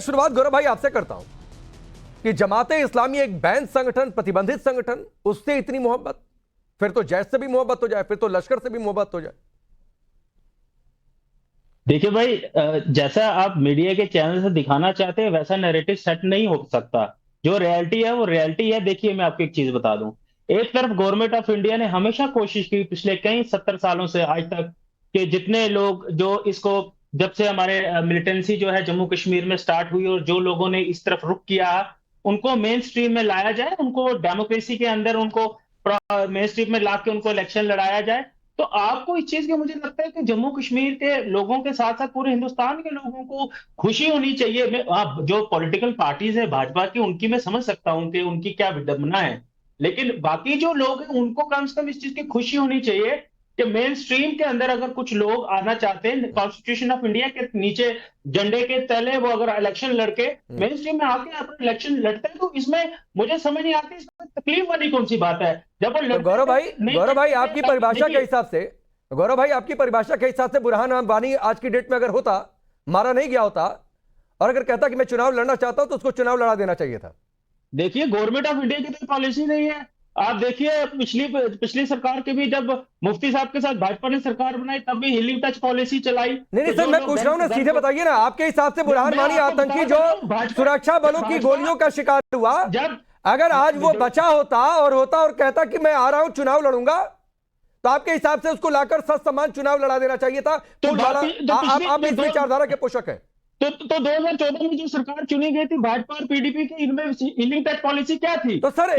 शुरुआत गौरव भाई आपसे करता हूं कि जमाते इस्लामी एक बैन संगठन, प्रतिबंधित संगठन, उससे इतनी मोहब्बत, फिर तो जैश से भी मोहब्बत हो जाए, फिर तो लश्कर से भी मोहब्बत हो जाए। देखिए भाई, जैसा आप मीडिया के चैनल से दिखाना चाहते हैं वैसा नैरेटिव सेट नहीं हो सकता। जो रियलिटी है वो रियलिटी है। देखिए, मैं आपको एक चीज बता दूं। एक तरफ गवर्नमेंट ऑफ इंडिया ने हमेशा कोशिश की पिछले कई 70 सालों से आज तक कि जितने लोग जो इसको, जब से हमारे मिलिटेंसी जो है जम्मू कश्मीर में स्टार्ट हुई और जो लोगों ने इस तरफ रुख किया, उनको मेन स्ट्रीम में लाया जाए, उनको डेमोक्रेसी के अंदर उनको मेन स्ट्रीम में ला के उनको इलेक्शन लड़ाया जाए। तो आपको इस चीज की, मुझे लगता है कि जम्मू कश्मीर के लोगों के साथ साथ पूरे हिंदुस्तान के लोगों को खुशी होनी चाहिए। मैं आप जो पॉलिटिकल पार्टीज है भाजपा की, उनकी मैं समझ सकता हूं कि उनकी क्या विडंबना है, लेकिन बाकी जो लोग हैं उनको कम से कम इस चीज की खुशी होनी चाहिए कि मेन स्ट्रीम के अंदर अगर कुछ लोग आना चाहते हैं कॉन्स्टिट्यूशन ऑफ इंडिया के नीचे झंडे के तले, वो अगर इलेक्शन लड़के मेन स्ट्रीम में आके अपने इलेक्शन लड़ते हैं, तो इसमें मुझे समझ नहीं आती इसमें तकलीफ वाली कौन सी बात है। जब वो तो गौरव भाई आपकी परिभाषा के हिसाब से, गौरव भाई आपकी परिभाषा के हिसाब से बुरहान वानी आज की डेट में अगर होता, मारा नहीं गया होता, और अगर कहता कि मैं चुनाव लड़ना चाहता हूं तो उसको चुनाव लड़ा देना चाहिए था। देखिए, गवर्नमेंट ऑफ इंडिया की तो पॉलिसी नहीं है। आप देखिए, पिछली पिछली सरकार के भी, जब मुफ्ती साहब के साथ भाजपा ने सरकार बनाई तब भी हीलिंग टच पॉलिसी चलाई। नहीं नहीं सर, मैं पूछ रहा हूं ना, सीधे बताइए ना, आपके हिसाब से बुरहान वानी आतंकी जो सुरक्षा बलों की गोलियों का शिकार हुआ, जब अगर आज वो बचा होता और कहता कि मैं आ रहा हूं चुनाव लड़ूंगा, तो आपके हिसाब से उसको लाकर सच सम्मान चुनाव लड़ा देना चाहिए था। आप इस विचारधारा के पोषक हैं। तो 2014 में जो सरकार चुनी गई थी भाजपा और पीडीपी की, इनमें हीलिंग टच पॉलिसी क्या थी? तो सर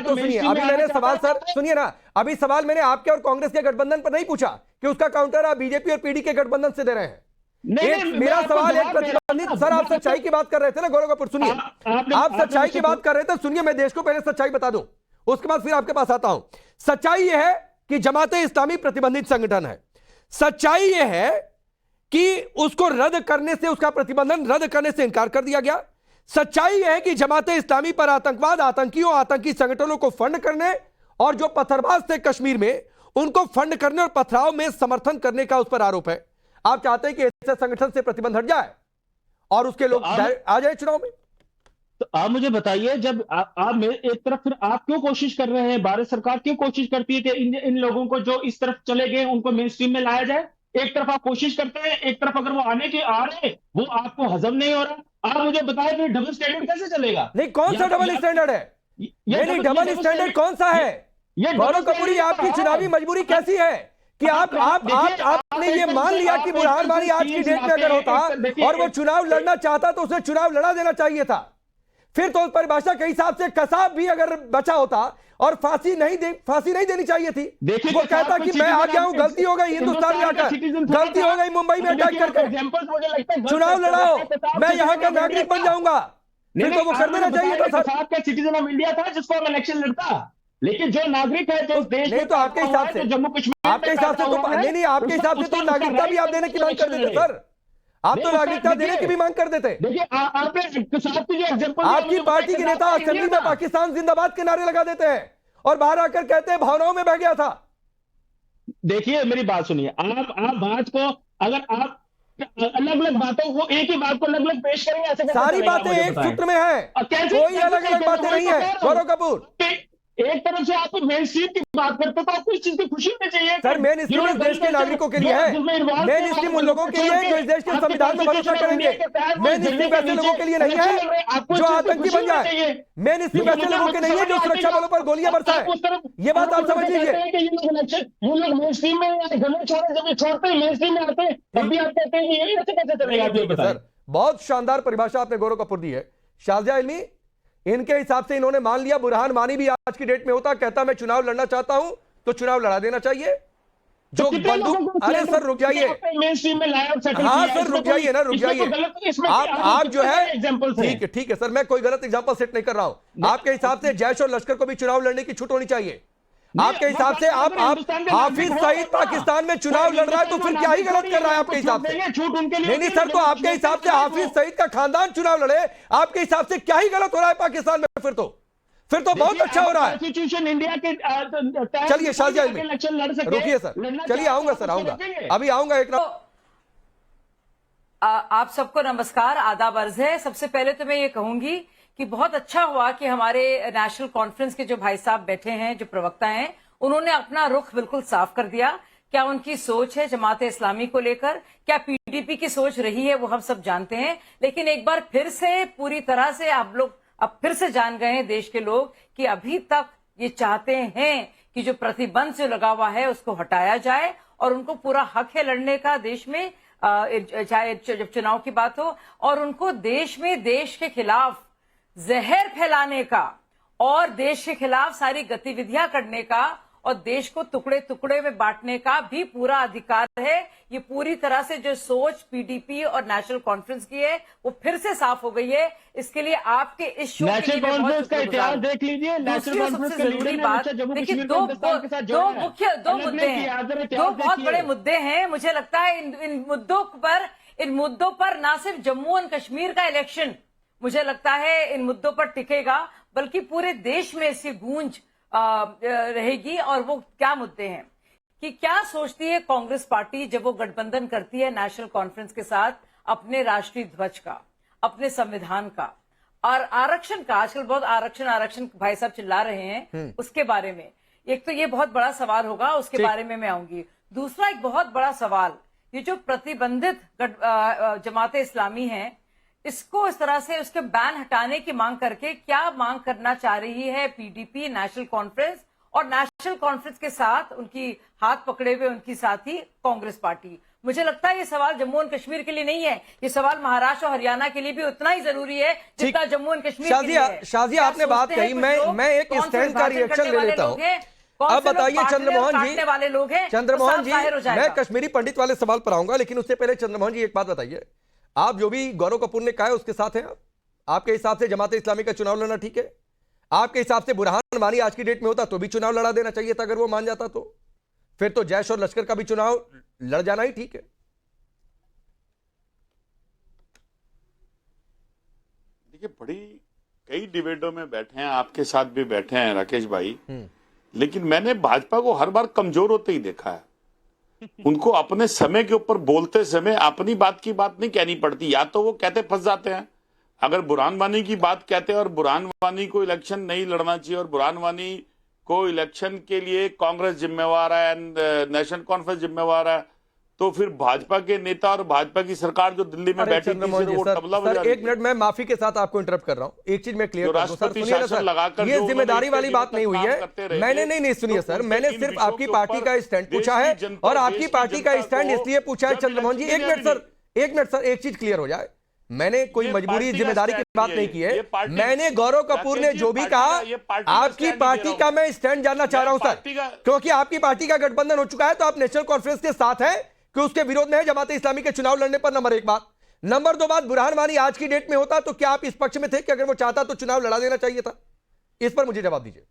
सुनिए, अभी मैंने सवाल, सर सुनिए ना, अभी सवाल मैंने आपके और कांग्रेस के गठबंधन पर नहीं पूछा कि उसका काउंटर आप बीजेपी और पीडी के गठबंधन से दे रहे हैं। मेरा सवाल एक प्रतिबंधित, सर आप सच्चाई की बात कर रहे थे ना गौरव कपूर, सुनिए, आप सच्चाई की बात कर रहे थे, सुनिए, मैं देश को पहले सच्चाई बता दूं, उसके बाद फिर आपके पास आता हूं। सच्चाई यह है कि जमाते इस्लामी प्रतिबंधित संगठन है। सच्चाई यह है कि उसको रद्द करने से, उसका प्रतिबंधन रद्द करने से इंकार कर दिया गया। सच्चाई यह है कि जमाते इस्लामी पर आतंकवाद, आतंकियों, आतंकी संगठनों को फंड करने और जो पत्थरबाज थे कश्मीर में उनको फंड करने और पथराव में समर्थन करने का उस पर आरोप है। आप चाहते हैं कि ऐसे संगठन से प्रतिबंध हट जाए और उसके लोग आ जाए चुनाव में? तो आप मुझे बताइए, जब आप एक तरफ, फिर आप क्यों कोशिश कर रहे हैं, भारत सरकार क्यों कोशिश करती है कि इन लोगों को जो इस तरफ चले गए उनको मेन स्ट्रीम में लाया जाए? एक तरफ आप कोशिश करते हैं, एक तरफ अगर वो आ रहे वो आपको हजम नहीं हो रहा। आप मुझे बताएं कि डबल स्टैंडर्ड कैसे चलेगा? नहीं, कौन सा डबल स्टैंडर्ड है? नहीं, डबल स्टैंडर्ड कौन सा है? गौरव कपूर, आपकी चुनावी मजबूरी कैसी है कि आपने ये मान लिया कि बुरहान वानी आज की डेट में अगर होता और वो चुनाव लड़ना चाहता तो उसे चुनाव लड़ा देना चाहिए था। फिर तो उस परिभाषा के हिसाब से कसाब भी अगर बचा होता और फांसी नहीं देनी चाहिए थी। वो कहता कि मैं आ गया हूं, गलती हो गई हिंदुस्तान में आकर, गलती हो गई मुंबई में अटैक करके, चुनाव लड़ाओ, मैं यहां का नागरिक बन जाऊंगा। फिर तो वो कर देना चाहिए था सर। सिटीजन ऑफ इंडिया था जिसको हम इलेक्शन लड़ता, लेकिन जो नागरिक है जो देश नहीं, तो आपके हिसाब से, जम्मू कश्मीर, आपके हिसाब से तो नहीं, आपके हिसाब से तो नागरिकता भी आप देने की मांग कर देते सर। आप तो नागरिकता देने की भी मांग कर देते। देखिए, आपकी पार्टी के नेता असेंबली में पाकिस्तान जिंदाबाद के नारे लगा देते हैं और बाहर आकर कहते हैं भावनाओं में बह गया था। देखिए, मेरी बात सुनिए, आप बात को, अगर आप अलग अलग बातों को, एक ही बात को अलग अलग पेश करेंगे, ऐसे सारी बातें एक सूत्र में है, कोई अलग अलग बातें नहीं है। गौरव कपूर, एक तरफ से आप मेन स्ट्रीम की बात करते तो आपको इस चीज की खुशी होनी चाहिए। सर, मेन स्ट्रीम इस देश के नागरिकों के लिए है, मेन स्ट्रीम उन लोगों के लिए जो इस देश के संविधान में भरोसा करेंगे। मेन स्ट्रीम वैसे लोगों के लिए नहीं है जो आतंकी बन जाए, मेन स्ट्रीम वैसे लोगों के नहीं है जो सुरक्षा बलों पर गोलियां बरसाए। ये बात आप समझ लीजिए। ये लोग मेन स्ट्रीम में जब छोड़ते हैं, मेन स्ट्रीम में आते हैं, तब भी आप कहते हैं ये ऐसे कैसे चलेगा? सर, बहुत शानदार परिभाषा आपने गौरव कपूर दी है। शाहजहां इल्मी, इनके हिसाब से इन्होंने मान लिया बुरहान वानी भी आज की डेट में होता, कहता मैं चुनाव लड़ना चाहता हूं तो चुनाव लड़ा देना चाहिए। जो बंदूक, अरे सर रुक जाइए, हाँ सर रुक जाइए ना, रुक जाइए। आप जो है, ठीक है सर, मैं कोई गलत एग्जांपल सेट नहीं कर रहा हूं। आपके हिसाब से जैश और लश्कर को भी चुनाव लड़ने की छूट होनी चाहिए। आपके हिसाब से आप हाफिज सईद पाकिस्तान में चुनाव लड़ रहा है तो फिर क्या ही गलत कर रहा है आपके हिसाब से? नहीं सर, तो आपके हिसाब से हाफिज सईद का खानदान चुनाव लड़े, आपके हिसाब से क्या ही गलत हो रहा है पाकिस्तान में? फिर तो बहुत अच्छा हो रहा है। कॉन्स्टिट्यूशन इंडिया के, चलिए शाहजहां इल्मी, रुकिए सर, चलिए आऊंगा सर, आऊंगा, अभी आऊंगा एक आप सबको नमस्कार, आदाब अर्ज है। सबसे पहले तो मैं ये कहूंगी कि बहुत अच्छा हुआ कि हमारे नेशनल कॉन्फ्रेंस के जो भाई साहब बैठे हैं, जो प्रवक्ता हैं, उन्होंने अपना रुख बिल्कुल साफ कर दिया। क्या उनकी सोच है जमाते इस्लामी को लेकर, क्या पीडीपी की सोच रही है, वो हम सब जानते हैं। लेकिन एक बार फिर से पूरी तरह से आप लोग अब फिर से जान गए हैं, देश के लोग, कि अभी तक ये चाहते हैं कि जो प्रतिबंध जो लगा हुआ है उसको हटाया जाए और उनको पूरा हक है लड़ने का देश में, चाहे जब चुनाव की बात हो, और उनको देश में देश के खिलाफ जहर फैलाने का और देश के खिलाफ सारी गतिविधियां करने का और देश को टुकड़े टुकड़े में बांटने का भी पूरा अधिकार है। ये पूरी तरह से जो सोच पीडीपी और नेशनल कॉन्फ्रेंस की है वो फिर से साफ हो गई है। इसके लिए आपके इस शो के लिए मैं बहुत का इतिहास देख लीजिए। दूसरी सबसे जरूरी बात, देखिए दो मुद्दे हैं, दो बहुत बड़े मुद्दे हैं। मुझे लगता है इन मुद्दों पर ना सिर्फ जम्मू एंड कश्मीर का इलेक्शन मुझे लगता है इन मुद्दों पर टिकेगा, बल्कि पूरे देश में इसकी गूंज रहेगी। और वो क्या मुद्दे हैं कि क्या सोचती है कांग्रेस पार्टी जब वो गठबंधन करती है नेशनल कॉन्फ्रेंस के साथ अपने राष्ट्रीय ध्वज का, अपने संविधान का और आरक्षण का। आजकल बहुत आरक्षण भाई साहब चिल्ला रहे हैं, उसके बारे में एक तो ये बहुत बड़ा सवाल होगा, उसके बारे में मैं आऊंगी। दूसरा एक बहुत बड़ा सवाल, ये जो प्रतिबंधित जमाते इस्लामी है, इसको इस तरह से उसके बैन हटाने की मांग करके क्या मांग करना चाह रही है पीडीपी, नेशनल कॉन्फ्रेंस, और नेशनल कॉन्फ्रेंस के साथ उनकी हाथ पकड़े हुए उनकी साथी कांग्रेस पार्टी। मुझे लगता है ये सवाल जम्मू एंड कश्मीर के लिए नहीं है, ये सवाल महाराष्ट्र और हरियाणा के लिए भी उतना ही जरूरी है जितना जम्मू एंड कश्मीर के लिए है। शाजिया आपने बात कही, मैं एक स्टैंड का रिएक्शन ले लेता हूं। अब बताइए चंद्रमोहन जी, वाले लोग हैं, चंद्रमोहन जी, मैं कश्मीरी पंडित वाले सवाल पर आऊंगा, लेकिन उससे पहले चंद्रमोहन जी एक बात बताइए, आप जो भी गौरव कपूर ने कहा है उसके साथ हैं आप? आपके हिसाब से जमाते इस्लामी का चुनाव लड़ना ठीक है? आपके हिसाब से बुरहान वानी आज की डेट में होता तो भी चुनाव लड़ा देना चाहिए था, अगर वो मान जाता तो? फिर तो जैश और लश्कर का भी चुनाव लड़ जाना ही ठीक है। देखिए, बड़ी कई डिबेटों में बैठे हैं, आपके साथ भी बैठे हैं राकेश भाई, लेकिन मैंने भाजपा को हर बार कमजोर होते ही देखा है। उनको अपने समय के ऊपर बोलते समय अपनी बात की बात नहीं कहनी पड़ती, या तो वो कहते फंस जाते हैं। अगर बुरहान वानी की बात कहते हैं और बुरहान वानी को इलेक्शन नहीं लड़ना चाहिए और बुरहान वानी को इलेक्शन के लिए कांग्रेस जिम्मेवार है, नेशनल कॉन्फ्रेंस जिम्मेवार है, तो फिर भाजपा के नेता और भाजपा की सरकार जो दिल्ली में बैठी थी वो तबला बजा रही। एक मिनट, मैं माफी के साथ आपको इंटरप्ट कर रहा हूं, एक चीज मैं क्लियर कर दूं सर, सुनिए ना सर, ये जिम्मेदारी वाली बात नहीं हुई है। मैंने नहीं सुनिए सर, मैंने सिर्फ आपकी पार्टी का स्टैंड पूछा है और आपकी पार्टी का स्टैंड इसलिए पूछा है चंद्रमोहन जी। एक मिनट सर, एक चीज क्लियर हो जाए, मैंने कोई मजबूरी जिम्मेदारी की बात नहीं की है। मैंने गौरव कपूर ने जो भी कहा, आपकी पार्टी का मैं स्टैंड जानना चाह रहा हूं सर, क्योंकि आपकी पार्टी का गठबंधन हो चुका है तो आप नेशनल कॉन्फ्रेंस के साथ हैं कि उसके विरोध में है जमाते इस्लामी के चुनाव लड़ने पर, नंबर एक बात। नंबर दो बात, बुरहान वानी आज की डेट में होता तो क्या आप इस पक्ष में थे कि अगर वो चाहता तो चुनाव लड़ा देना चाहिए था? इस पर मुझे जवाब दीजिए।